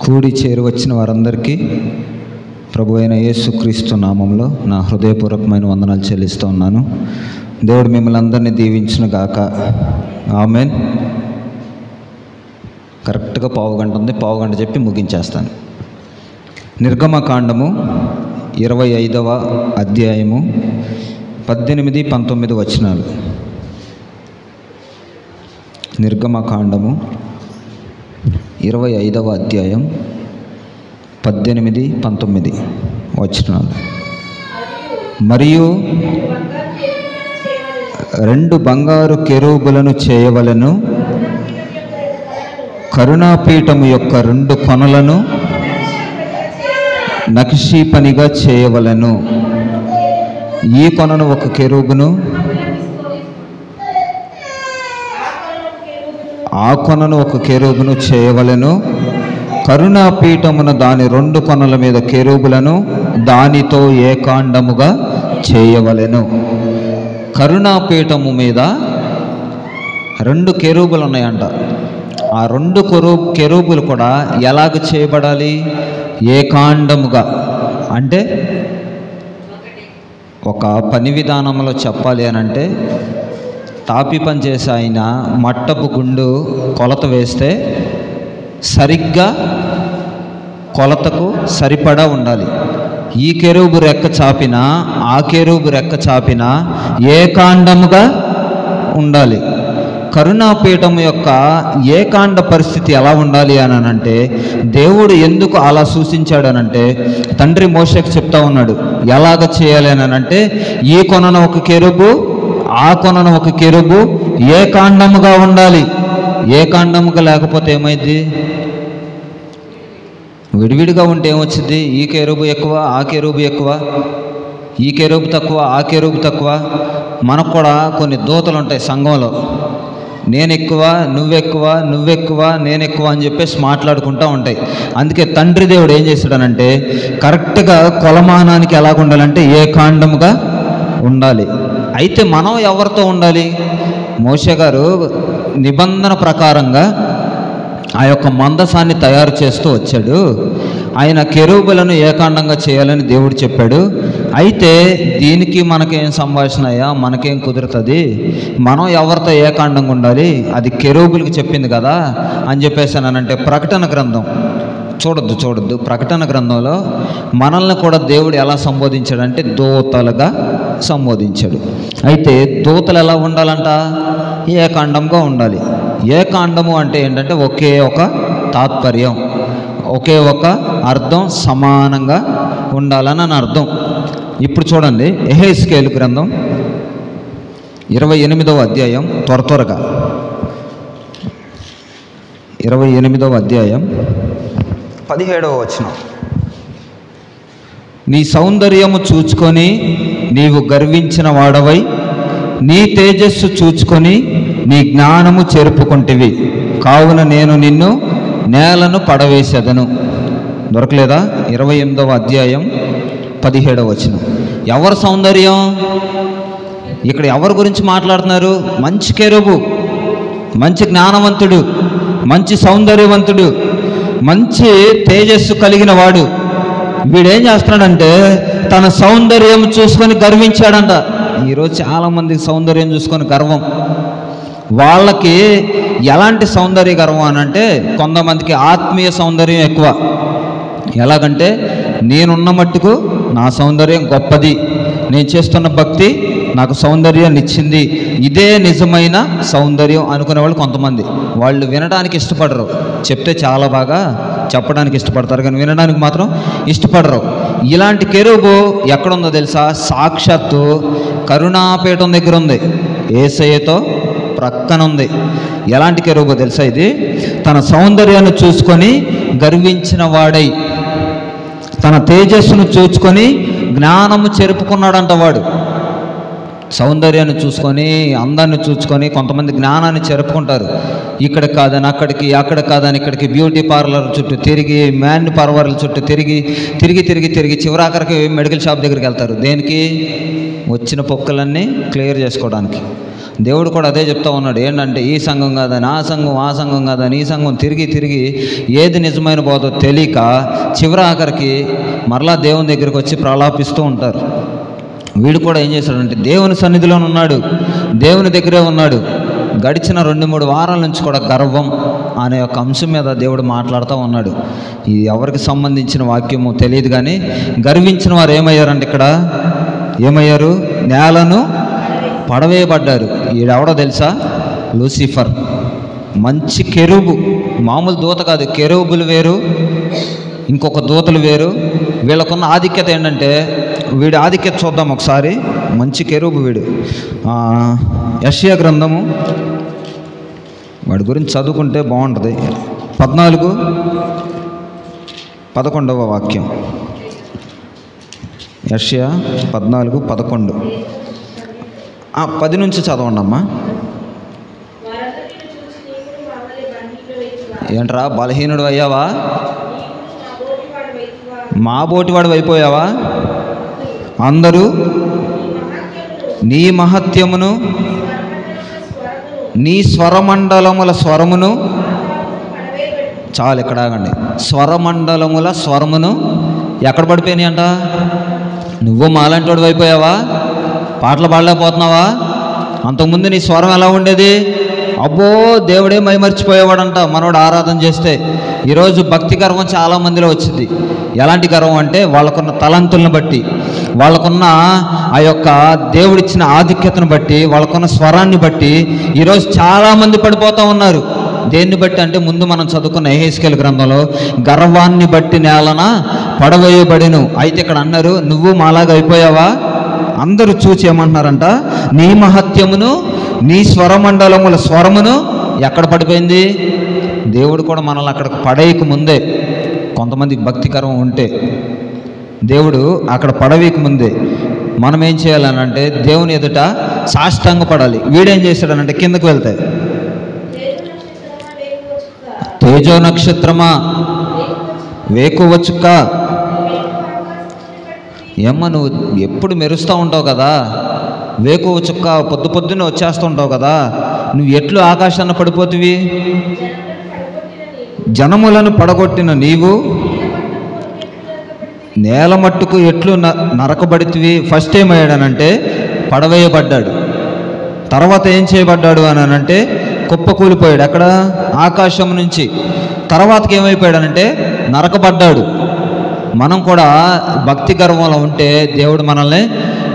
కూడి చేరి వచ్చిన వారందరికీ ప్రభు అయిన యేసుక్రీస్తు నామంలో నా హృదయపూర్వకమైన వందనాలు చెల్లిస్తూ ఉన్నాను. దేవుడు మిమ్మల్ని అందరినీ దీవించును గాక. ఆమేన్. కరెక్ట్గా పావుగంట ఉంది, పావుగంట చెప్పి ముగించేస్తాను. నిర్గమకాండము 25వ అధ్యాయము 18-19 వచనాలు. నిర్గమకాండము 25వ అధ్యాయం 18-19 వచనాలు. మరియు 2 బంగారు కెరూబులను చేయవలెను, కరుణాపీఠము యొక్క 2 కొనలను నక్షీ పనిగా చేయవలెను. ఈ కొనను ఒక కెరూబును, ఆ కొనను ఒక కెరూబును చేయవలెను. కరుణాపీఠమున దాని 2 కొనల మీద కెరూబులను దానితో ఏకాండముగా చేయవలెను. కరుణాపీఠము మీద 2 కెరూబులు ఉన్నాయంట. ఆ 2 కెరూబులు కూడా ఎలాగ చేయబడాలి? ఏకాండముగా. అంటే ఒక పని విధానంలో చెప్పాలి అని అంటే, తాపి పని చేసే ఆయన మట్టపు గుండు కొలత వేస్తే సరిగ్గా కొలతకు సరిపడా ఉండాలి. ఈ కెరూబు రెక్క చాపినా ఆ కెరూబు రెక్క చాపినా ఏకాండముగా ఉండాలి. కరుణాపీఠము యొక్క ఏకాండ పరిస్థితి ఎలా ఉండాలి అని అంటే, దేవుడు ఎందుకు అలా సూచించాడనంటే, తండ్రి మోషేకు చెప్తా ఉన్నాడు ఎలాగ చేయాలి అని అంటే, ఈ కొనన ఒక కెరూబు, ఆ కొనన ఒక కెరూబు ఏకాండముగా ఉండాలి. ఏకాండముగా లేకపోతే ఏమైంది? విడివిడిగా ఉంటే ఏమొచ్చింది? ఈ కెరూబు ఎక్కువ, ఆ కెరూబు ఎక్కువ, ఈ కెరూబు తక్కువ, ఆ కెరూబు తక్కువ. మనకు కూడా కొన్ని దూతలు ఉంటాయి సంఘంలో. నేను ఎక్కువ, నువ్వెక్కువ, నువ్వెక్కువ, నేను ఎక్కువ అని చెప్పేసి మాట్లాడుకుంటూ ఉంటాయి. అందుకే తండ్రి దేవుడు ఏం చేశాడనంటే, కరెక్ట్గా కొలమానానికి ఎలాగ ఉండాలంటే ఏకాండముగా ఉండాలి. అయితే మనం ఎవరితో ఉండాలి? మోషే గారు నిబంధన ప్రకారంగా ఆ యొక్క మందసాన్ని తయారు చేస్తూ వచ్చాడు. ఆయన కెరూబులను ఏకాండంగా చేయాలని దేవుడు చెప్పాడు. అయితే దీనికి మనకేం సంభాషణ అయ్యా, మనకేం కుదురుతుంది? మనం ఎవరితో ఏకాండంగా ఉండాలి? అది కెరూబులకి చెప్పింది కదా అని చెప్పేసానంటే, ప్రకటన గ్రంథం చూడొద్దు. ప్రకటన గ్రంథంలో మనల్ని కూడా దేవుడు ఎలా సంబోధించాడంటే, దూతలుగా సంబోధించాడు. అయితే దూతలు ఎలా ఉండాలంట? ఏకాండంగా ఉండాలి. ఏకాండము అంటే ఏంటంటే ఒకే ఒక తాత్పర్యం, ఒకే ఒక అర్థం, సమానంగా ఉండాలని అర్థం. ఇప్పుడు చూడండి, యెహెజ్కేలు గ్రంథం 28వ అధ్యాయం, త్వరగా 28వ అధ్యాయం 17వ వచనం. నీ సౌందర్యము చూచుకొని నీవు గర్వించిన వాడవై, నీ తేజస్సు చూచుకొని నీ జ్ఞానము చెరుపుకుంటివి, కావున నేను నిన్ను నేలను పడవేసేదను. దొరకలేదా? 28వ అధ్యాయం 17వ వచనం. ఎవరి సౌందర్యం? ఇక్కడ ఎవరి గురించి మాట్లాడుతున్నారు? మంచి కెరూబు, మంచి జ్ఞానవంతుడు, మంచి సౌందర్యవంతుడు, మంచి తేజస్సు కలిగిన వాడు. వీడేం చేస్తున్నాడంటే, తన సౌందర్యం చూసుకొని గర్వించాడంట. ఈరోజు చాలామందికి సౌందర్యం చూసుకొని గర్వం. వాళ్ళకి ఎలాంటి సౌందర్య గర్వం అని అంటే, కొంతమందికి ఆత్మీయ సౌందర్యం ఎక్కువ. ఎలాగంటే, నేనున్న మట్టుకు నా సౌందర్యం గొప్పది, నేను చేస్తున్న భక్తి నాకు సౌందర్యాన్ని ఇచ్చింది, ఇదే నిజమైన సౌందర్యం అనుకునే వాళ్ళు కొంతమంది. వాళ్ళు వినడానికి ఇష్టపడరు. చెప్తే చాలా బాగా చెప్పడానికి ఇష్టపడతారు, కానీ వినడానికి మాత్రం ఇష్టపడరు. ఇలాంటి కెరూబు ఎక్కడుందో తెలుసా? సాక్షాత్తు కరుణాపీఠం దగ్గర ఉంది, యేసయ్యతో ప్రక్కన ఉంది. ఎలాంటి కెరూబు తెలుసా? ఇది తన సౌందర్యాన్ని చూసుకొని గర్వించిన వాడై, తన తేజస్సును చూసుకొని జ్ఞానము చెరుపుకున్నాడంట. వాడు సౌందర్యాన్ని చూసుకొని, అందాన్ని చూసుకొని కొంతమంది జ్ఞానాన్ని చెరుపుకుంటారు. ఇక్కడ కాదని అక్కడికి, అక్కడ కాదని ఇక్కడికి, బ్యూటీ పార్లర్ చుట్టూ తిరిగి, మ్యాన్ పార్లర్ల చుట్టూ తిరిగి చివరాఖరికి మెడికల్ షాప్ దగ్గరికి వెళ్తారు. దేనికి? వచ్చిన పొక్కులన్నీ క్లియర్ చేసుకోవడానికి. దేవుడు కూడా అదే చెప్తా ఉన్నాడు. ఏంటంటే ఈ సంఘం కాదని ఆ సంఘం, ఆ సంఘం కాదని ఈ సంఘం, తిరిగి తిరిగి ఏది నిజమైన బోధో తెలియక చివరి ఆఖరికి మరలా దేవుని దగ్గరికి వచ్చి ప్రలాపిస్తూ ఉంటారు. వీడు కూడా ఏం చేశాడంటే దేవుని సన్నిధిలోనే ఉన్నాడు, దేవుని దగ్గరే ఉన్నాడు. గడిచిన 2-3 వారాల నుంచి కూడా గర్వం అనే ఒక అంశం మీద దేవుడు మాట్లాడుతూ ఉన్నాడు. ఇది ఎవరికి సంబంధించిన వాక్యమో తెలియదు, కానీ గర్వించిన వారు ఏమయ్యారంటే ఇక్కడ ఏమయ్యారు? నేలను పడవేయబడ్డారు. ఈడెవడో తెలుసా? లూసిఫర్. మంచి కెరూబు, మామూలు దూత కాదు. కెరూబులు వేరు, ఇంకొక దూతలు వేరు. వీళ్ళకున్న ఆధిక్యత ఏంటంటే, వీడి ఆధిక్యత చూద్దాం ఒకసారి. మంచి కెరూబు వీడు. యెషయా గ్రంథము, వాడి గురించి చదువుకుంటే బాగుంటుంది. 14:11 వాక్యం. యెషయా 14:11. 10 నుంచి చదవండి అమ్మా. ఏంట్రా బలహీనుడు అయ్యావా? మా బోటివాడు అయిపోయావా? అందరూ నీ మహత్యమును, నీ స్వరమండలముల స్వరమును, చాలు ఇక్కడ ఆగండి. స్వరమండలముల స్వరమును ఎక్కడ పడిపోయినాయి అంట? నువ్వు మాలాంటి వాడు అయిపోయావా? పాటలు పాడలేకపోతున్నావా? అంతకుముందు నీ స్వరం ఎలా ఉండేది? అబ్బో దేవుడే మైమర్చిపోయేవాడంట మనోడు ఆరాధన చేస్తే. ఈరోజు భక్తి గర్వం చాలామందిలో వచ్చింది. ఎలాంటి గర్వం అంటే వాళ్ళకున్న తలంతులను బట్టి, వాళ్ళకున్న ఆ యొక్క దేవుడిచ్చిన ఆధిక్యతను బట్టి, వాళ్ళకున్న స్వరాన్ని బట్టి ఈరోజు చాలామంది పడిపోతూ ఉన్నారు. దేన్ని బట్టి అంటే, ముందు మనం చదువుకున్న యెహెజ్కేలు గ్రంథంలో గర్వాన్ని బట్టి నేలన పడవేయబడిను. అయితే ఇక్కడ అన్నారు, నువ్వు మాలాగా అయిపోయావా? అందరూ చూచి ఏమంటున్నారంట? నీ మహత్యమును, నీ స్వరమండలముల స్వరమును ఎక్కడ పడిపోయింది? దేవుడు కూడా మనల్ని అక్కడ పడేయక ముందే, కొంతమందికి భక్తికరం ఉంటే దేవుడు అక్కడ పడవేయక ముందే మనం ఏం చేయాలనంటే దేవుని ఎదుట సాష్టాంగపడాలి. వీడేం చేశాడనంటే కిందకు వెళ్తే, తేజో నక్షత్రమా వేకువ చుక్క, ఏమ్మా నువ్వు ఎప్పుడు మెరుస్తూ ఉంటావు కదా, వేకువ చుక్క పొద్దున్నే వచ్చేస్తూ ఉంటావు కదా, నువ్వు ఎట్లు ఆకాశాన్ని పడిపోతివి? జనములను పడగొట్టిన నీవు నేల మట్టుకు ఎట్లు నరకబడితివి. ఫస్ట్ ఏమయ్యాడనంటే పడవేయబడ్డాడు. తర్వాత ఏం చేయబడ్డాడు అని అంటే కుప్పకూలిపోయాడు. అక్కడ ఆకాశం నుంచి. తర్వాతకి ఏమైపోయాడనంటే నరకబడ్డాడు. మనం కూడా భక్తి గర్వంలో ఉంటే దేవుడు మనల్ని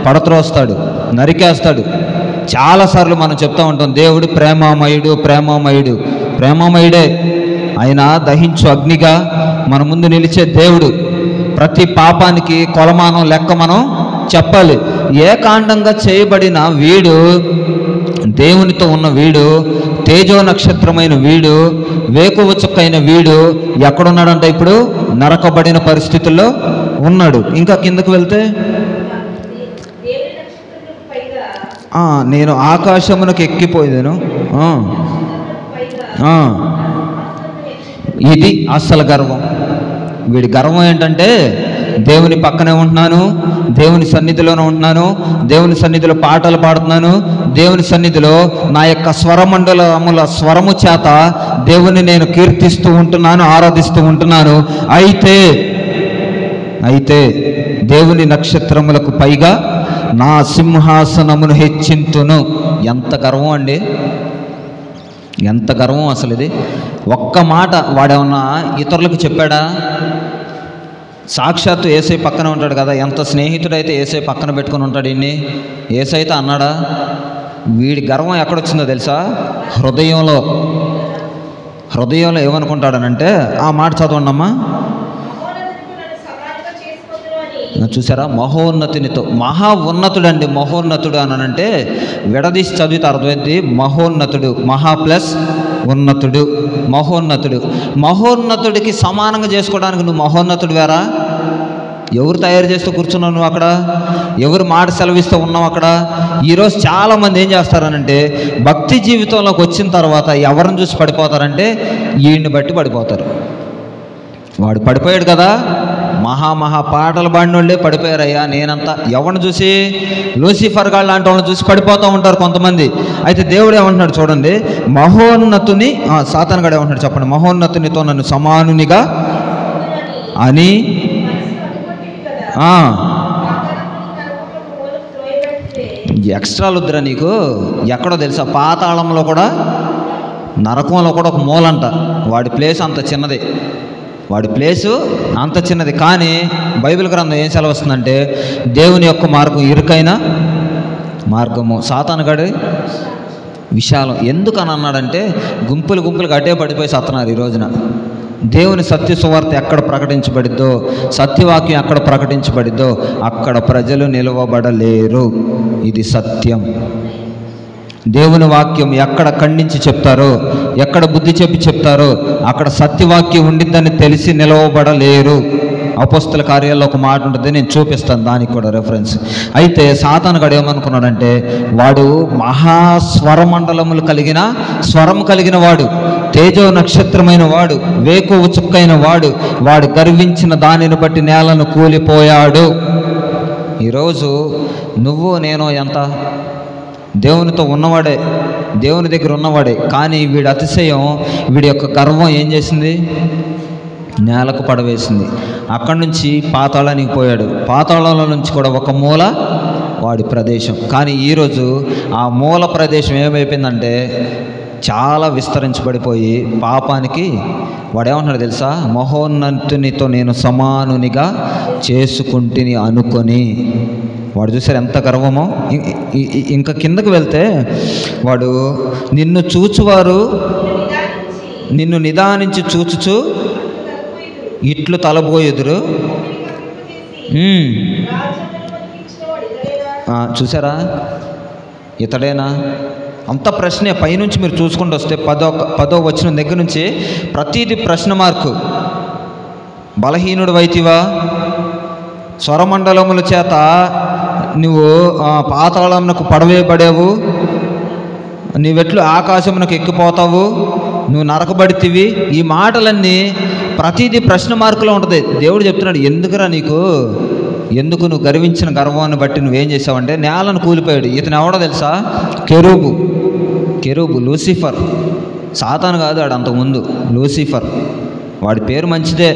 పడత్రోస్తాడు, నరికేస్తాడు. చాలాసార్లు మనం చెప్తూ ఉంటాం, దేవుడు ప్రేమామయుడు, ప్రేమామయుడు. ప్రేమామయుడే, ఆయన దహించు అగ్నిగా మన ముందు నిలిచే దేవుడు. ప్రతి పాపానికి కొలమానం లెక్క మనం చెప్పాలి. ఏకాండంగా చేయబడిన వీడు, దేవునితో ఉన్న వీడు, తేజో నక్షత్రమైన వీడు, వేకువ చుక్కైన వీడు ఎక్కడున్నాడంట? ఇప్పుడు నరకబడిన పరిస్థితుల్లో ఉన్నాడు. ఇంకా కిందకు వెళ్తే, నేను ఆకాశమునకు ఎక్కిపోయేదాను. ఇది అస్సలు గర్వం. వీడి గర్వం ఏంటంటే, దేవుని పక్కనే ఉంటున్నాను, దేవుని సన్నిధిలోనే ఉంటున్నాను, దేవుని సన్నిధిలో పాటలు పాడుతున్నాను, దేవుని సన్నిధిలో నా యొక్క స్వరమండలముల స్వరము చేత దేవుని నేను కీర్తిస్తూ ఉంటున్నాను, ఆరాధిస్తూ ఉంటున్నాను. అయితే దేవుని నక్షత్రములకు పైగా నా సింహాసనమును హెచ్చింతును. ఎంత గర్వం అండి, ఎంత గర్వం అసలు ఇది. ఒక్క మాట వాడేమన్నా ఇతరులకు చెప్పాడా? సాక్షాత్తు యేసయ్య పక్కన ఉంటాడు కదా, ఎంత స్నేహితుడైతే యేసయ్య పక్కన పెట్టుకుని ఉంటాడు. ఇన్ని యేసయ్య అయితే అన్నాడా? వీడి గర్వం ఎక్కడొచ్చిందో తెలుసా? హృదయంలో ఏమనుకుంటాడనంటే, ఆ మాట చదవండి అమ్మా. చూసారా? మహోన్నతినితో, మహా ఉన్నతుడండి. మహోన్నతుడు అని అంటే విడదీసి చదివితే అర్థమైంది. మహోన్నతుడు, మహా ప్లస్ ఉన్నతుడు, మహోన్నతుడు. మహోన్నతుడికి సమానంగా చేసుకోవడానికి నువ్వు మహోన్నతుడు వేరా? ఎవరు తయారు చేస్తూ కూర్చున్నావు నువ్వు అక్కడ? ఎవరు మాట సెలవిస్తూ ఉన్నావు అక్కడ? ఈరోజు చాలామంది ఏం చేస్తారనంటే, భక్తి జీవితంలోకి వచ్చిన తర్వాత ఎవరిని చూసి పడిపోతారంటే, వీడిని బట్టి పడిపోతారు. వాడు పడిపోయాడు కదా, మహా పాటలు పాడిన వాళ్ళే పడిపోయారయ్యా. నేనంతా ఎవరిని చూసి, లూసిఫర్ గాళ్ళు లాంటి వాళ్ళని చూసి పడిపోతూ ఉంటారు కొంతమంది. అయితే దేవుడు ఏమంటున్నాడు చూడండి, మహోన్నతుని, సాతాను గాడు ఏమంటున్నాడు చెప్పండి, మహోన్నతునితో నన్ను సమానునిగా అని. ఎక్స్ట్రాలు వద్దురా నీకు. ఎక్కడో తెలుసా, పాతాళంలో కూడా, నరకంలో కూడా ఒక మూలంట. వాడి ప్లేస్ అంత చిన్నది, వాడి ప్లేసు అంత చిన్నది. కానీ బైబిల్ గ్రంథం ఏం సెలవుస్తుందంటే, దేవుని యొక్క మార్గం ఇరుకైన మార్గము, సాతానుగాడి విశాలం. ఎందుకని అన్నాడంటే, గుంపులుగా అడ్డే పడిపోయి సత్తనారు ఈ రోజున. దేవుని సత్య సువార్త ఎక్కడ ప్రకటించబడిద్దో, సత్యవాక్యం ఎక్కడ ప్రకటించబడిద్దో అక్కడ ప్రజలు నిలవబడలేరు. ఇది సత్యం. దేవుని వాక్యం ఎక్కడ ఖండించి చెప్తారో, ఎక్కడ బుద్ధి చెప్పి చెప్తారో అక్కడ సత్యవాక్యం ఉండిద్దని తెలిసి నిలవబడలేరు. అపోస్తల కార్యాల్లో ఒక మాట ఉంటుంది, నేను చూపిస్తాను, దానికి కూడా రెఫరెన్స్. అయితే సాతానుగాడు ఏమనుకున్నాడంటే, వాడు మహాస్వరమండలములు కలిగిన, స్వరం కలిగిన వాడు, తేజో నక్షత్రమైన వాడు, వేకువ చుక్కైన వాడు, వాడు గర్వించిన దానిని బట్టి నేలను కూలిపోయాడు. ఈరోజు నువ్వు నేను ఎంత దేవునితో ఉన్నవాడే, దేవుని దగ్గర ఉన్నవాడే, కానీ వీడి అతిశయం, వీడి యొక్క గర్వం ఏం చేసింది, నేలకు పడవేసింది. అక్కడి నుంచి పాతాళానికి పోయాడు. పాతాళంలో నుంచి కూడా ఒక మూల వాడి ప్రదేశం. కానీ ఈరోజు ఆ మూల ప్రదేశం ఏమైపోయిందంటే చాలా విస్తరించబడిపోయి పాపానికి వాడేమంటున్నాడు తెలుసా, మహోన్నతునితో నేను సమానునిగా చేసుకుంటుని అనుకొని. వాడు చూసారు ఎంత గర్వమో. ఇంకా కిందకు వెళ్తే, వాడు నిన్ను చూచువారు నిన్ను నిదానించి చూచుచు ఇట్లు తలబోయెదురు. చూసారా, ఇతడేనా? అంత ప్రశ్నే. పైనుంచి మీరు చూసుకుంటూ వస్తే 10వ వచనం దగ్గర నుంచి ప్రతిదీ ప్రశ్న మార్కు. బలహీనుడు వైతివా, స్వరమండలముల చేత నువ్వు పాతాళమునకు పడవేయబడేవు, నీవెట్లు ఆకాశమునకు ఎక్కిపోతావు, నువ్వు నరకబడితివి. ఈ మాటలన్నీ ప్రతిదీ ప్రశ్న మార్కులో ఉంటుంది. దేవుడు చెప్తున్నాడు, ఎందుకురా నీకు, ఎందుకు నువ్వు గర్వించిన గర్వాన్ని బట్టి నువ్వేం చేసావంటే నేలను కూలిపోయాడు. ఇతను ఎవడో తెలుసా, కెరూబు, లూసిఫర్. సాతాను కాదు వాడు, అంతకుముందు లూసిఫర్. వాడి పేరు మంచిదే,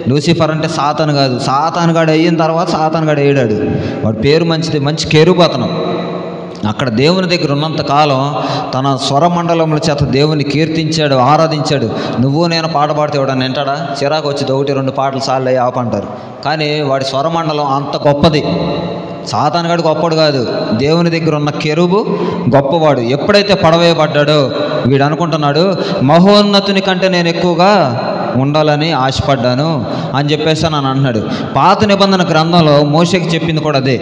లూసిఫర్ అంటే సాతాను కాదు. సాతానుగాడు అయిన తర్వాత సాతానుగాడు అయ్యాడు. వాడి పేరు మంచిదే, మంచి కెరూబు అతను. అక్కడ దేవుని దగ్గర ఉన్నంత కాలం తన స్వరమండలముల చేత దేవుని కీర్తించాడు, ఆరాధించాడు. నువ్వు నేను పాట పాడితే ఎవడని వింటాడా? చిరాకు వచ్చి 1-2 పాటలు సార్లు ఆపంటారు. కానీ వాడి స్వరమండలం అంత గొప్పది. సాతానుగాడు గొప్పడు కాదు, దేవుని దగ్గర ఉన్న కెరూబు గొప్పవాడు. ఎప్పుడైతే పడవేయబడ్డాడో వీడు అనుకుంటున్నాడు, మహోన్నతుని కంటే నేను ఎక్కువగా ఉండాలని ఆశపడ్డాను అని చెప్పేసి అని అంటున్నాడు. పాత నిబంధన గ్రంథంలో మోషేకి చెప్పింది కూడా అదే.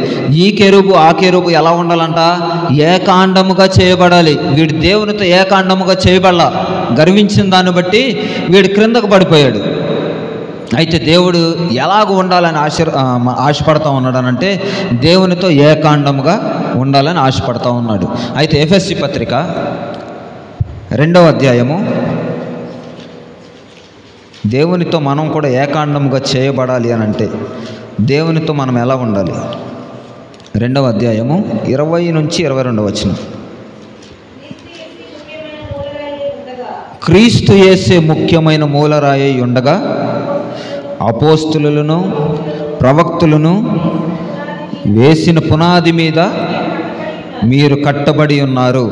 ఈ కెరూబు ఆ కెరూబు ఎలా ఉండాలంట, ఏకాండముగా చేయబడాలి. వీడు దేవునితో ఏకాండముగా చేయబడాల. గర్వించిన దాన్ని బట్టి వీడు క్రిందకు పడిపోయాడు. అయితే దేవుడు ఎలాగ ఉండాలని ఆశపడతా ఉన్నాడు అనంటే, దేవునితో ఏకాండముగా ఉండాలని ఆశపడతా ఉన్నాడు. అయితే ఎఫెసీ పత్రిక 2వ అధ్యాయము, దేవునితో మనం కూడా ఏకాండముగా చేయబడాలి అని అంటే దేవునితో మనం ఎలా ఉండాలి? 2వ అధ్యాయము 20 నుంచి 22 వచనం. క్రీస్తు యేసే ముఖ్యమైన మూలరాయి ఉండగా అపోస్తులను ప్రవక్తులను వేసిన పునాది మీద మీరు కట్టబడి ఉన్నారు.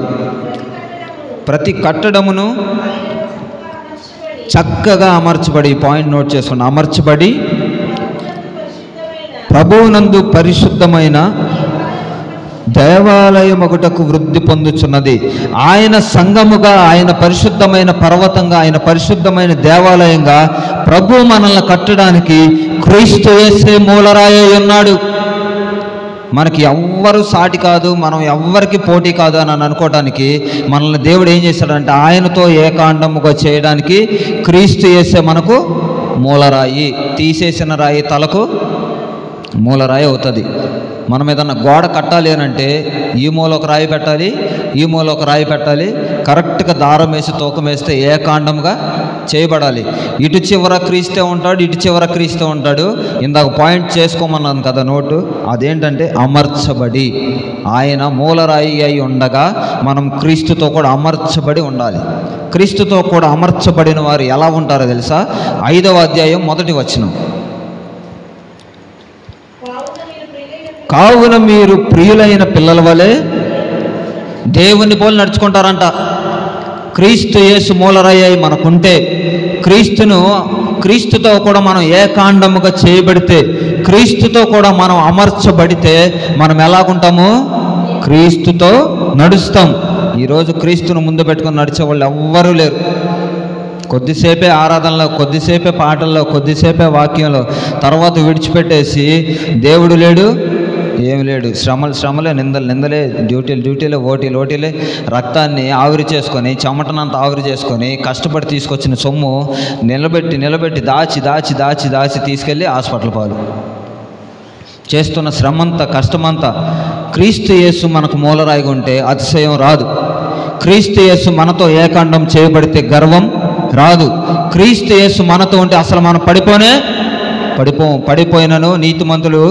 ప్రతి కట్టడమును చక్కగా అమర్చబడి, పాయింట్ నోట్ చేసుకోండి, అమర్చబడి ప్రభువునందు పరిశుద్ధమైన దేవాలయం ఒకటకు వృద్ధి పొందుచున్నది. ఆయన సంఘముగా, ఆయన పరిశుద్ధమైన పర్వతంగా, ఆయన పరిశుద్ధమైన దేవాలయంగా ప్రభు మనల్ని కట్టడానికి క్రీస్తు యేసే మూలరాయి ఉన్నాడు. మనకి ఎవ్వరు సాటి కాదు, మనం ఎవ్వరికి పోటీ కాదు అని అనుకోవటానికి మనల్ని దేవుడు ఏం చేశాడంటే ఆయనతో ఏకాండముగా చేయడానికి క్రీస్తు యేసే మనకు మూలరాయి. తీసేసిన రాయి తలకు మూలరాయి అవుతుంది. మనం ఏదన్నా గోడ కట్టాలి అని అంటే ఈ మూల ఒక రాయి పెట్టాలి, ఈ మూల ఒక రాయి పెట్టాలి, కరెక్ట్గా దారం వేసి తూకం వేస్తే ఏకాండంగా చేయబడాలి. ఇటు చివర క్రీస్తే ఉంటాడు, ఇటు చివర క్రీస్తే ఉంటాడు. ఇందాక పాయింట్ చేసుకోమన్నాను కదా నోటు, అదేంటంటే అమర్చబడి. ఆయన మూలరాయి అయి ఉండగా మనం క్రీస్తుతో కూడా అమర్చబడి ఉండాలి. క్రీస్తుతో కూడా అమర్చబడిన వారు ఎలా ఉంటారో తెలుసా? 5వ అధ్యాయం 1వ వచనం. కావున మీరు ప్రియులైన పిల్లల వలె దేవుని పోలి నడుచుకుంటారంట. క్రీస్తు యేసు మూలరాయి మనకుంటే, క్రీస్తుతో కూడా మనం ఏకాండముగా చేయబడితే, క్రీస్తుతో కూడా మనం అమర్చబడితే మనం ఎలాగుంటాము? క్రీస్తుతో నడుస్తాం. ఈరోజు క్రీస్తును ముందు పెట్టుకొని నడిచే వాళ్ళు ఎవ్వరూ లేరు. కొద్దిసేపే ఆరాధనలో, కొద్దిసేపే పాటల్లో, కొద్దిసేపే వాక్యంలో, తర్వాత విడిచిపెట్టేసి దేవుడు లేడు, ఏమి లేడు, శ్రమలే, నిందలే, డ్యూటీలే, ఓటీలే, రక్తాన్ని ఆవిరి చేసుకొని, చెమటనంతా ఆవిరి చేసుకొని, కష్టపడి తీసుకొచ్చిన సొమ్ము నిలబెట్టి దాచి తీసుకెళ్ళి హాస్పిటల్ పాలు చేస్తున్న శ్రమంతా, కష్టమంతా. క్రీస్తు యేసు మనకు మూలరాయిగా ఉంటే అతిశయం రాదు. క్రీస్తు యేసు మనతో ఏకాండం చేయబడితే గర్వం రాదు. క్రీస్తు యేసు మనతో ఉంటే అసలు మనం పడిపోయినను నీతిమంతులు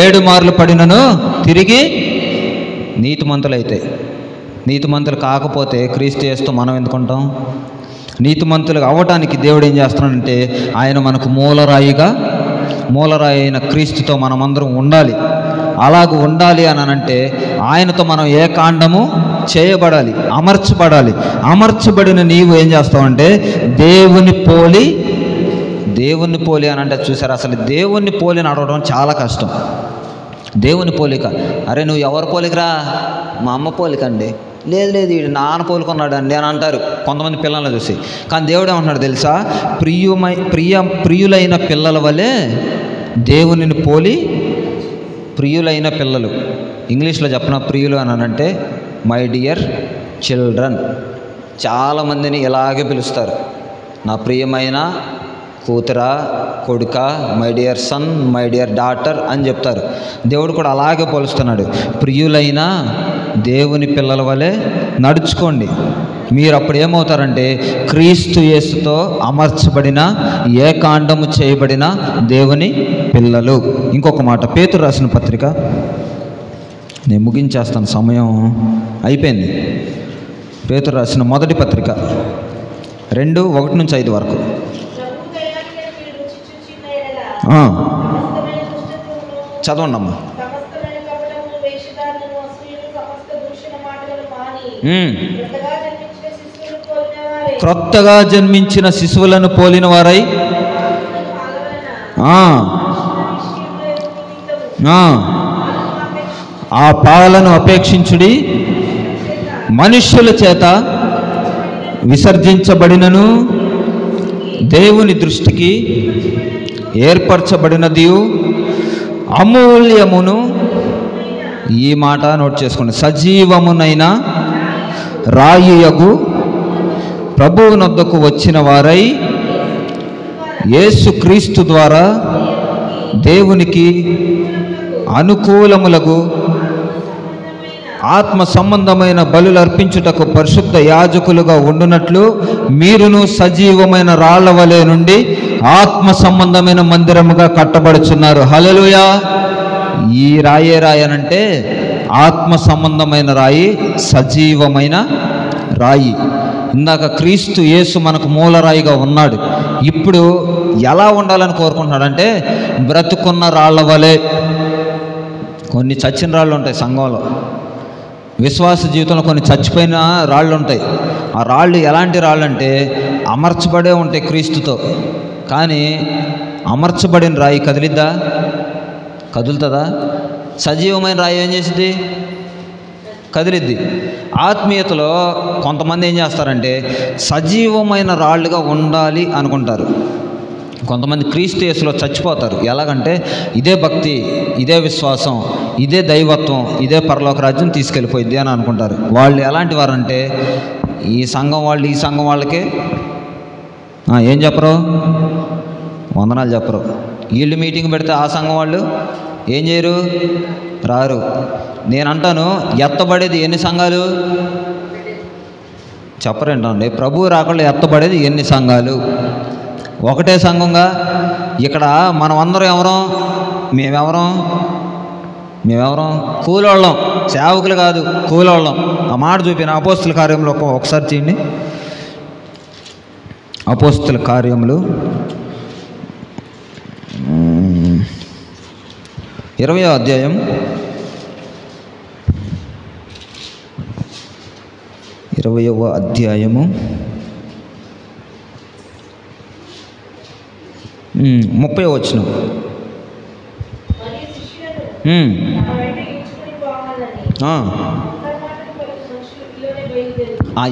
7 మార్లు పడినను తిరిగి నీతిమంతులైతే. నీతిమంతులు కాకపోతే క్రీస్తు యేసుతో మనం ఎందుకుంటాం? నీతిమంతులు అవ్వటానికి దేవుడు ఏం చేస్తున్నాడంటే, ఆయన మనకు మూలరాయి అయిన క్రీస్తుతో మనమందరం ఉండాలి. అలాగ ఉండాలి అని అంటే ఆయనతో మనం ఏకాండము చేయబడాలి, అమర్చబడాలి. అమర్చబడిన నీవు ఏం చేస్తావంటే దేవుని పోలి అని అంటే, చూసారు, అసలు దేవుని పోలి నడవడం చాలా కష్టం. దేవుని పోలిక, అరే నువ్వు ఎవరి పోలికరా? మా అమ్మ పోలిక అండి. లేదు వీడు నాన్న పోలుకున్నాడు అండి అని అంటారు కొంతమంది పిల్లలను చూసి. కానీ దేవుడు ఏమంటున్నాడు తెలుసా? ప్రియులైన పిల్లల వలె దేవునిని పోలి, ప్రియులైన పిల్లలు, ఇంగ్లీష్లో చెప్పిన ప్రియులు అని అంటే మై డియర్ చిల్డ్రన్. చాలామందిని ఇలాగే పిలుస్తారు, నా ప్రియమైన కూతురా, కొడుక, my dear son, my dear daughter అని చెప్తారు. దేవుడు కూడా అలాగే పోలుస్తున్నాడు. ప్రియులైన దేవుని పిల్లల వలె నడుచుకోండి. మీరు అప్పుడు ఏమవుతారంటే క్రీస్తు యేసుతో అమర్చబడిన, ఏకాండము చేయబడిన దేవుని పిల్లలు. ఇంకొక మాట, పేతురు రాసిన పత్రిక, నేను ముగించేస్తాను, సమయం అయిపోయింది. పేతురు రాసిన మొదటి పత్రిక 2:1-5 వరకు. చదవండమ్మా. క్రొత్తగా జన్మించిన శిశువులను పోలిన వారై ఆ పాలను అపేక్షించుడి. మనుష్యుల చేత విసర్జించబడినను దేవుని దృష్టికి ఏర్పరచబడినది అమూల్యమును, ఈ మాట నోట్ చేసుకోండి, సజీవమునైన రాయియగు ప్రభువునొద్దకు వచ్చిన వారై యేసుక్రీస్తు ద్వారా దేవునికి అనుకూలములకు ఆత్మ సంబంధమైన బలులు అర్పించుటకు పరిశుద్ధ యాజకులుగా ఉండునట్లు మీరును సజీవమైన రాళ్ల వలె నుండి ఆత్మ సంబంధమైన మందిరముగా కట్టబడుచున్నారు. హల్లెలూయా. ఈ రాయే రాయనంటే ఆత్మ సంబంధమైన రాయి, సజీవమైన రాయి. ఇందాక క్రీస్తు యేసు మనకు మూలరాయిగా ఉన్నాడు. ఇప్పుడు ఎలా ఉండాలని కోరుకుంటున్నాడంటే బ్రతుకున్న రాళ్ల వలె. కొన్ని చచ్చిన రాళ్ళు ఉంటాయి సంఘంలో, విశ్వాస జీవితంలో కొన్ని చచ్చిపోయిన రాళ్ళు ఉంటాయి. ఆ రాళ్ళు ఎలాంటి రాళ్ళు అంటే అమర్చబడే ఉంటాయి క్రీస్తుతో. కానీ అమర్చబడిన రాయి కదిలిద్దా? కదులుతుందా? సజీవమైన రాయి ఏం చేసిద్ది? కదిలిద్ది. ఆత్మీయతలో కొంతమంది ఏం చేస్తారంటే సజీవమైన రాళ్ళుగా ఉండాలి అనుకుంటారు. కొంతమంది క్రీస్తు యేసులో చచ్చిపోతారు. ఎలాగంటే ఇదే భక్తి, ఇదే విశ్వాసం, ఇదే దైవత్వం, ఇదే పరలోక రాజ్యం తీసుకెళ్ళిపోయిద్ది అని అనుకుంటారు. వాళ్ళు ఎలాంటి వారంటే ఈ సంఘం వాళ్ళు ఈ సంఘం వాళ్ళకే ఏం చెప్పరు? వందనాలు చెప్పరు. వీళ్ళు మీటింగ్ పెడితే ఆ సంఘం వాళ్ళు ఏం చేయరు? రారు. నేను అంటాను, ఎత్తబడేది ఎన్ని సంఘాలు? చెప్పరేంటండి, ప్రభువు రాకుండా ఎత్తబడేది ఎన్ని సంఘాలు? ఒకటే సంఘంగా. ఇక్కడ మనం అందరం ఎవరం? మేమెవరం? కూలోళ్ళం, సేవకులు కాదు, కూలోళ్ళం. ఆ మాట చూపిన అపోస్తుల కార్యంలో ఒకసారి చేయండి. అపోస్తుల కార్యములు 20వ అధ్యాయం 20వ అధ్యాయము 30వ వచనం.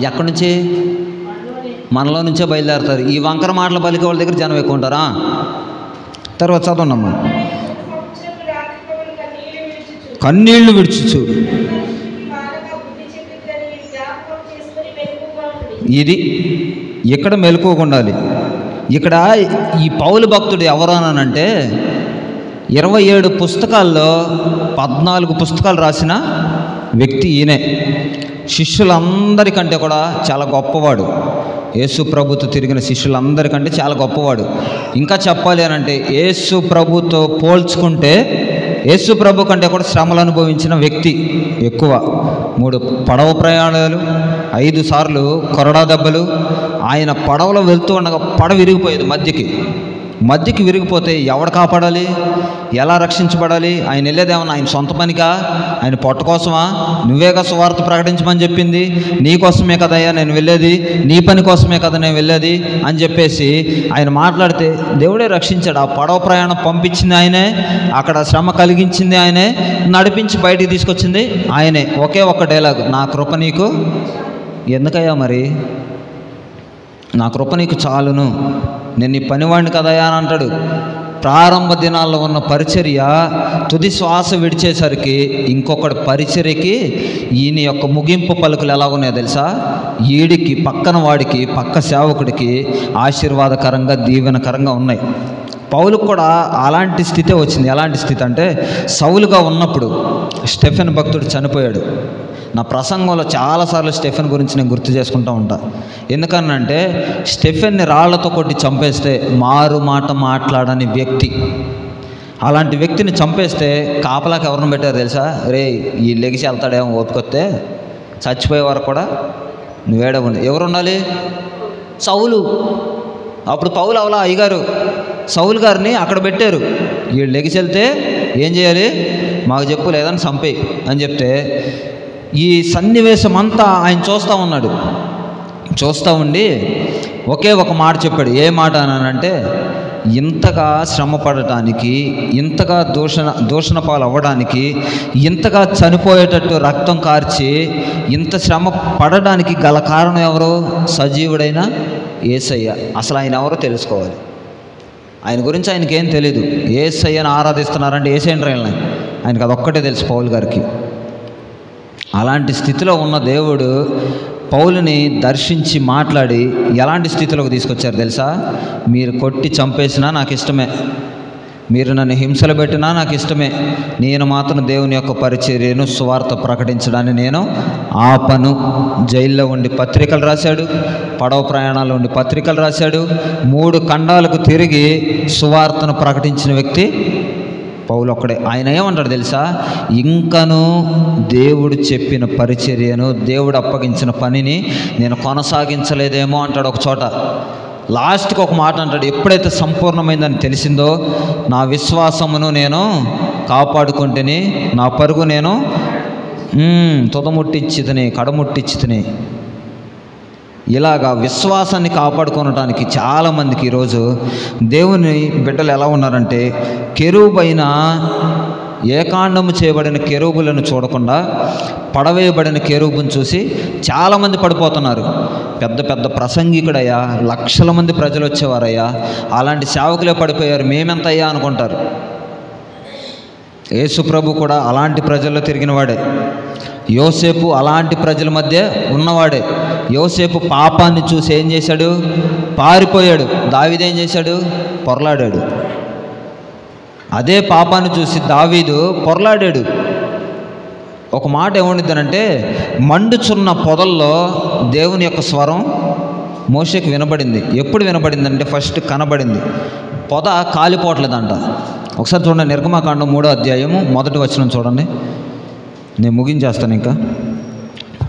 ఎక్కడి నుంచి? మనలో నుంచే బయలుదేరుతారు. ఈ వంకర మాటలు పలికే వాళ్ళ దగ్గర జనం ఎక్కువ ఉంటారా? తర్వాత చదవండమ్మా. కన్నీళ్లు విడుచుచు. ఇది ఇక్కడ మెలకువగా ఉండాలి. ఇక్కడ ఈ పౌలు భక్తుడు ఎవరు అనంటే 27 పుస్తకాల్లో 14 పుస్తకాలు రాసిన వ్యక్తి ఈయనే. శిష్యులందరికంటే కూడా చాలా గొప్పవాడు. యేసు ప్రభుతో తిరిగిన శిష్యులందరికంటే చాలా గొప్పవాడు. ఇంకా చెప్పాలి అనంటే యేసు ప్రభుతో పోల్చుకుంటే యేసు ప్రభు కంటే కూడా శ్రమలు అనుభవించిన వ్యక్తి ఎక్కువ. 3 పడవ ప్రయాణాలు, 5 సార్లు కొరడా దెబ్బలు. ఆయన పడవలో వెళ్తూ ఉండగా పడవ విరిగిపోయేది. మధ్యకి విరిగిపోతే ఎవడు కాపాడాలి? ఎలా రక్షించబడాలి? ఆయన వెళ్ళేదేమన్నా ఆయన సొంత పనికా? ఆయన పొట్ట కోసమా? నువ్వేగా సువార్త ప్రకటించమని చెప్పింది, నీ కోసమే కదయ్యా నేను వెళ్ళేది, నీ పని కోసమే కదా నేను వెళ్ళేది అని చెప్పేసి ఆయన మాట్లాడితే దేవుడే రక్షించాడు. ఆ పడవ ప్రయాణం పంపించింది ఆయనే, అక్కడ శ్రమ కలిగించింది ఆయనే, నడిపించి బయటికి తీసుకొచ్చింది ఆయనే. ఒకే ఒక్క డైలాగ్, నా కృప నీకు ఎందుకయ్యా? మరి నా కృప నీకు చాలును, నేను నీ పనివాడిని కదయా అని అంటాడు. ప్రారంభ దినాల్లో ఉన్న పరిచర్య తుది శ్వాస విడిచేసరికి ఇంకొకటి పరిచర్యకి ఈయన యొక్క ముగింపు పలుకులు ఎలా ఉన్నాయో తెలుసా? ఈడికి పక్కన వాడికి, పక్క సేవకుడికి ఆశీర్వాదకరంగా దీవెనకరంగా ఉన్నాయి. పౌలుకు కూడా అలాంటి స్థితే వచ్చింది. ఎలాంటి స్థితి అంటే, సౌలుగా ఉన్నప్పుడు స్టెఫెన్ భక్తుడు చనిపోయాడు. నా ప్రసంగంలో చాలాసార్లు స్టెఫెన్ గురించి నేను గుర్తు చేసుకుంటూ ఉంటా. ఎందుకనంటే స్టెఫెన్ని రాళ్లతో కొట్టి చంపేస్తే మారు మాట మాట్లాడని వ్యక్తి, అలాంటి వ్యక్తిని చంపేస్తే కాపలాకి ఎవరిని పెట్టారు తెలుసా? రే ఈ లెగిసి వెళ్తాడేమో ఓపికొస్తే, చచ్చిపోయే వరకు కూడా నువ్వేడే ఉండి. ఎవరు ఉండాలి? సౌలు. అప్పుడు పౌలు అవలా అయ్యగారు సౌలు గారిని అక్కడ పెట్టారు. వీళ్ళు లెగిసి వెళ్తే ఏం చేయాలి? మాకు చెప్పు, లేదని చంపేయి అని చెప్తే ఈ సన్నివేశం అంతా ఆయన చూస్తూ ఉండి ఒకే ఒక మాట చెప్పాడు. ఏ మాట అనంటే, ఇంతగా శ్రమ పడటానికి, ఇంతగా దూషణ పాలు అవ్వడానికి, ఇంతగా చనిపోయేటట్టు రక్తం కార్చి ఇంత శ్రమ పడడానికి గల కారణం ఎవరు? సజీవుడైన యేసయ్య. అసలు ఆయన ఎవరో తెలుసుకోవాలి. ఆయన గురించి ఆయనకేం తెలీదు. యేసయ్యను ఆరాధిస్తున్నారంటే యేసయ్యని ఆయనకు అదొక్కటే తెలుసు పౌలు గారికి. అలాంటి స్థితిలో ఉన్న దేవుడు పౌలుని దర్శించి మాట్లాడి ఎలాంటి స్థితిలోకి తీసుకొచ్చారు తెలుసా? మీరు కొట్టి చంపేసినా నాకు ఇష్టమే, మీరు నన్ను హింసలు పెట్టినా నాకు ఇష్టమే, నేను మాత్రం దేవుని యొక్క పరిచర్యను సువార్త ప్రకటించడాన్ని నేను ఆపను. జైల్లో ఉండి పత్రికలు రాశాడు, పడవ ప్రయాణాలు ఉండి పత్రికలు రాశాడు, 3 ఖండాలకు తిరిగి సువార్తను ప్రకటించిన వ్యక్తి పౌలు ఒక్కడే. ఆయన ఏమంటాడు తెలుసా? ఇంకను దేవుడు చెప్పిన పరిచర్యను, దేవుడు అప్పగించిన పనిని నేను కొనసాగించలేదేమో అంటాడు ఒక చోట. లాస్ట్కి ఒక మాట అంటాడు, ఎప్పుడైతే సంపూర్ణమైందని తెలిసిందో నా విశ్వాసమును నేను కాపాడుకుంటేని, నా పరుగు నేను తుదముట్టించితిని, కడముట్టించితిని. ఇలాగా విశ్వాసాన్ని కాపాడుకోవటానికి చాలామందికి ఈరోజు దేవుని బిడ్డలు ఎలా ఉన్నారంటే, కెరూబైన ఏకాండము చేయబడిన కెరూబులను చూడకుండా పడవేయబడిన కెరూబుని చూసి చాలామంది పడిపోతున్నారు. పెద్ద పెద్ద ప్రసంగికుడయ్యా, లక్షల మంది ప్రజలు వచ్చేవారయ్యా, అలాంటి సేవకులే పడిపోయారు, మేమెంతయ్యా అనుకుంటారు. యేసు ప్రభు కూడా అలాంటి ప్రజల్లో తిరిగిన వాడే. యోసేపు అలాంటి ప్రజల మధ్య ఉన్నవాడే. యోసేపు పాపాన్ని చూసి ఏం చేశాడు? పారిపోయాడు. దావీదు ఏం చేశాడు? పొరలాడాడు. అదే పాపాన్ని చూసి దావీదు పొరలాడాడు. ఒక మాట ఏముండిద్దనంటే, మండుచున్న పొదల్లో దేవుని యొక్క స్వరం మోషేకి వినబడింది. ఎప్పుడు వినబడిందంటే ఫస్ట్ కనబడింది, పొద కాలిపోవట్లేదంట. ఒకసారి చూడండి, నిర్గమాకాండం 3వ అధ్యాయము 1వ వచనం చూడండి. నేను ముగించేస్తాను. ఇంకా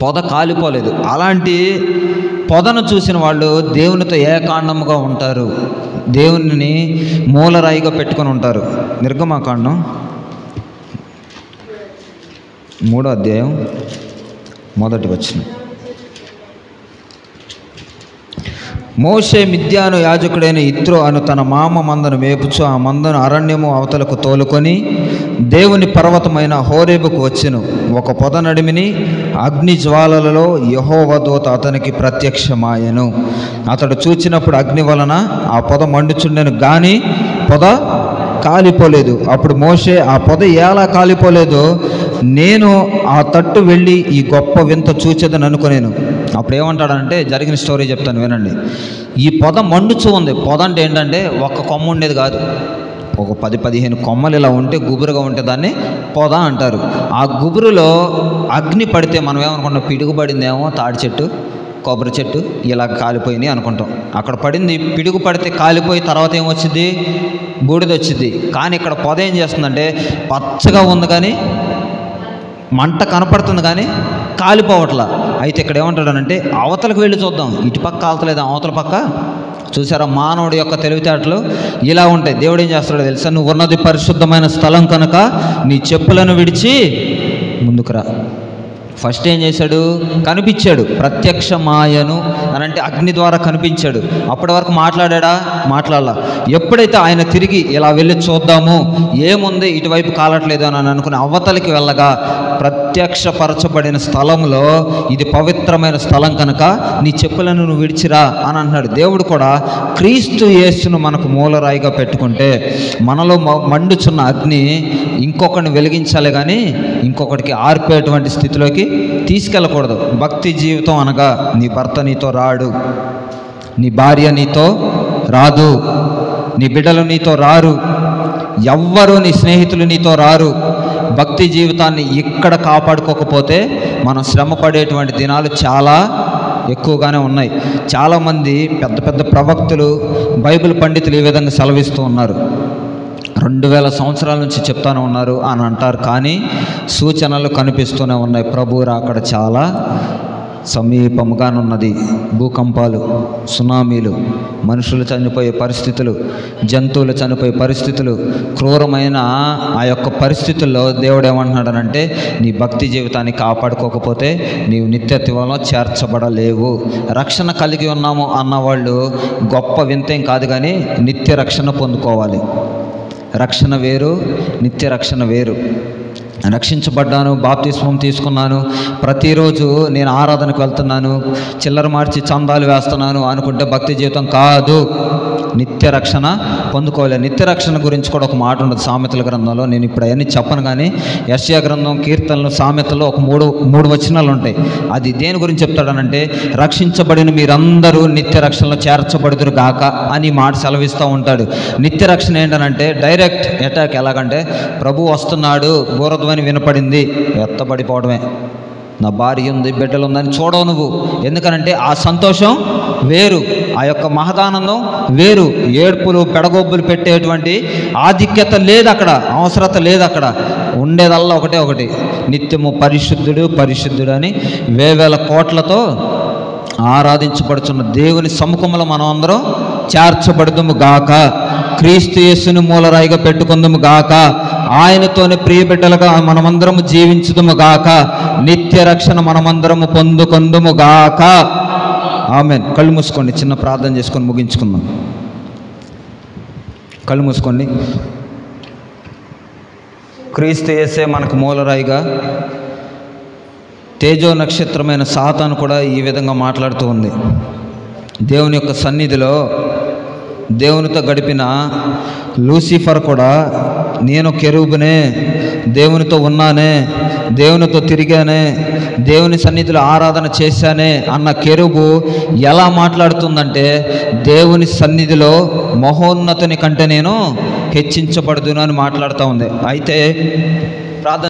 పొద కాలిపోలేదు. అలాంటి పొదను చూసిన వాళ్ళు దేవునితో ఏకాండముగా ఉంటారు, దేవుని మూలరాయిగా పెట్టుకొని ఉంటారు. నిర్గమాకాండం 3వ అధ్యాయం 1వ వచనం. మోషే మిద్యాను యాజకుడైన ఇత్రో అను తన మామ మందను మేపుచు ఆ మందను అరణ్యము అవతలకు తోలుకొని దేవుని పర్వతమైన హోరేబుకు వచ్చెను. ఒక పొద నడిమిని అగ్ని జ్వాలలలో యెహోవా దూత అతనికి ప్రత్యక్షమాయెను. అతడు చూచినప్పుడు అగ్ని వలన ఆ పొద మండుచుండెను, కానీ పొద కాలిపోలేదు. అప్పుడు మోషే, ఆ పొద ఎలా కాలిపోలేదు, నేను ఆ తట్టు వెళ్ళి ఈ గొప్ప వింత చూచేదని అనుకునేను. అప్పుడు ఏమంటాడంటే, జరిగిన స్టోరీ చెప్తాను వినండి. ఈ పొద మండుచూ ఉంది. పొద అంటే ఏంటంటే ఒక్క కొమ్మ ఉండేది కాదు, ఒక 10-15 కొమ్మలు ఇలా ఉంటే గుబురుగా ఉంటే దాన్ని పొద అంటారు. ఆ గుబురులో అగ్ని పడితే మనం ఏమనుకుంటాం, పిడుగు పడిందేమో తాడి చెట్టు, కొబ్బరి చెట్టు ఇలా కాలిపోయినాయి అనుకుంటాం. అక్కడ పడింది, పిడుగు పడితే కాలిపోయి తర్వాత ఏమొచ్చింది, బూడిద వచ్చింది. కానీ ఇక్కడ పొద ఏం చేస్తుందంటే పచ్చగా ఉంది కానీ మంట కనపడుతుంది కానీ కాలిపోవట్లా. అయితే ఇక్కడ ఏమంటాడనంటే, అవతలకు వెళ్ళి చూద్దాం, ఇటు పక్క కాలుతలేదు, అవతల పక్క. చూసారా, మానవుడి యొక్క తెలివితేటలు ఇలా ఉంటాయి. దేవుడు ఏం చేస్తాడో తెలుసా, నువ్వు ఉన్నది పరిశుద్ధమైన స్థలం కనుక నీ చెప్పులను విడిచి ముందుకు రా. ఫస్ట్ ఏం చేశాడు, కనిపించాడు, ప్రత్యక్షమాయను అని అంటే అగ్ని ద్వారా కనిపించాడు. అప్పటి వరకు మాట్లాడా, మాట్లాడాల. ఎప్పుడైతే ఆయన తిరిగి ఇలా వెళ్ళి చూద్దాము ఏముంది, ఇటువైపు కాలట్లేదు అని అనుకుని అవతలికి వెళ్ళగా ప్రత్యక్షపరచబడిన స్థలంలో ఇది పవిత్రమైన స్థలం కనుక నీ చెప్పులను నువ్వు విడిచిరా అని అంటున్నాడు. దేవుడు కూడా క్రీస్తు యేసును మనకు మూలరాయిగా పెట్టుకుంటే మనలో మండుచున్న అగ్ని ఇంకొకరిని వెలిగించాలి కానీ ఇంకొకటికి ఆర్పేటువంటి స్థితిలోకి తీసుకెళ్ళకూడదు. భక్తి జీవితం అనగా నీ భర్త నీతో రాడు, నీ భార్య నీతో రాదు, నీ బిడ్డలు నీతో రారు, ఎవ్వరూ నీ స్నేహితులు నీతో రారు. భక్తి జీవితాన్ని ఇక్కడ కాపాడుకోకపోతే మనం శ్రమ పడేటువంటి దినాలు చాలా ఎక్కువగానే ఉన్నాయి. చాలామంది పెద్ద పెద్ద ప్రవక్తలు, బైబిల్ పండితులు ఈ విధంగా సెలవిస్తూ ఉన్నారు. 2000 సంవత్సరాల నుంచి చెప్తానే ఉన్నారు అని అంటారు, కానీ సూచనలు కనిపిస్తూనే ఉన్నాయి. ప్రభు రాకడ చాలా సమీపముగానున్నది. భూకంపాలు, సునామీలు, మనుషులు చనిపోయే పరిస్థితులు, జంతువులు చనిపోయే పరిస్థితులు, క్రూరమైన ఆ యొక్క పరిస్థితుల్లో దేవుడు ఏమంటున్నాడనంటే, నీ భక్తి జీవితాన్ని కాపాడుకోకపోతే నీవు నిత్యత్వంలో చేర్చబడలేవు. రక్షణ కలిగి ఉన్నాము అన్నవాళ్ళు గొప్ప వింతేం కాదు, కానీ నిత్య రక్షణ పొందుకోవాలి. రక్షణ వేరు, నిత్య రక్షణ వేరు. రక్షించబడ్డాను, బాప్తిస్మం తీసుకున్నాను, ప్రతిరోజు నేను ఆరాధనకు వెళ్తున్నాను, చిల్లర మార్చి చందాలు వేస్తున్నాను అనుకుంటే భక్తి జీవితం కాదు. నిత్య రక్షణ పొందుకోవాలి. నిత్య రక్షణ గురించి కూడా ఒక మాట ఉండదు సామెతల గ్రంథంలో. నేను ఇప్పుడు అవన్నీ చెప్పను, కానీ యెషయా గ్రంథం, కీర్తనలు, సామెతల్లో ఒక మూడు వచనాలు ఉంటాయి. అది దేని గురించి చెప్తాడనంటే, రక్షించబడిన మీరందరూ నిత్య రక్షణలో చేర్చబడుదురు గాక అని మాట సెలవిస్తూ ఉంటాడు. నిత్య రక్షణ ఏంటనంటే డైరెక్ట్ అటాక్. ఎలాగంటే, ప్రభు వస్తున్నాడు, బూరధ్వని వినపడింది, ఎత్తబడిపోవడమే. నా భార్య ఉంది, బిడ్డలు ఉందని చూడవు నువ్వు. ఎందుకనంటే ఆ సంతోషం వేరు, ఆ యొక్క మహదానందం వేరు. ఏడ్పులు, పెడగొబ్బులు పెట్టేటువంటి ఆధిక్యత లేదు అక్కడ, అవసరత లేదు అక్కడ. ఉండేదల్లా ఒకటి, నిత్యము పరిశుద్ధుడు పరిశుద్ధుడు అని వేవేల కోట్లతో ఆరాధించబడుతున్న దేవుని సముఖంలో మనం అందరం చేర్చబడుదుము గాక. క్రీస్తు యేసుని మూలరాయిగా పెట్టుకుందుము గాక. ఆయనతోనే ప్రియ బిడ్డలుగా మనమందరము జీవించుదుము గాక. నిత్య రక్షణ మనమందరము పొందుకొందుము గాక. ఆమేన్. కళ్ళు మూసుకోండి, చిన్న ప్రార్థన చేసుకొని ముగించుకుందాం. కళ్ళు మూసుకోండి. క్రీస్తు యేసే మనకు మూలరాయిగా, తేజో నక్షత్రమైన సాతాను కూడా ఈ విధంగా మాట్లాడుతూ ఉంది. దేవుని యొక్క సన్నిధిలో దేవునితో గడిపిన లూసిఫర్ కూడా, నేను కెరూబునే, దేవునితో ఉన్నానే, దేవునితో తిరిగానే, దేవుని సన్నిధిలో ఆరాధన చేశానే అన్న కెరూబు ఎలా మాట్లాడుతుందంటే, దేవుని సన్నిధిలో మహోన్నతుని కంటే నేను హెచ్చించబడుదును అని మాట్లాడుతూ ఉంది. అయితే ప్రార్థన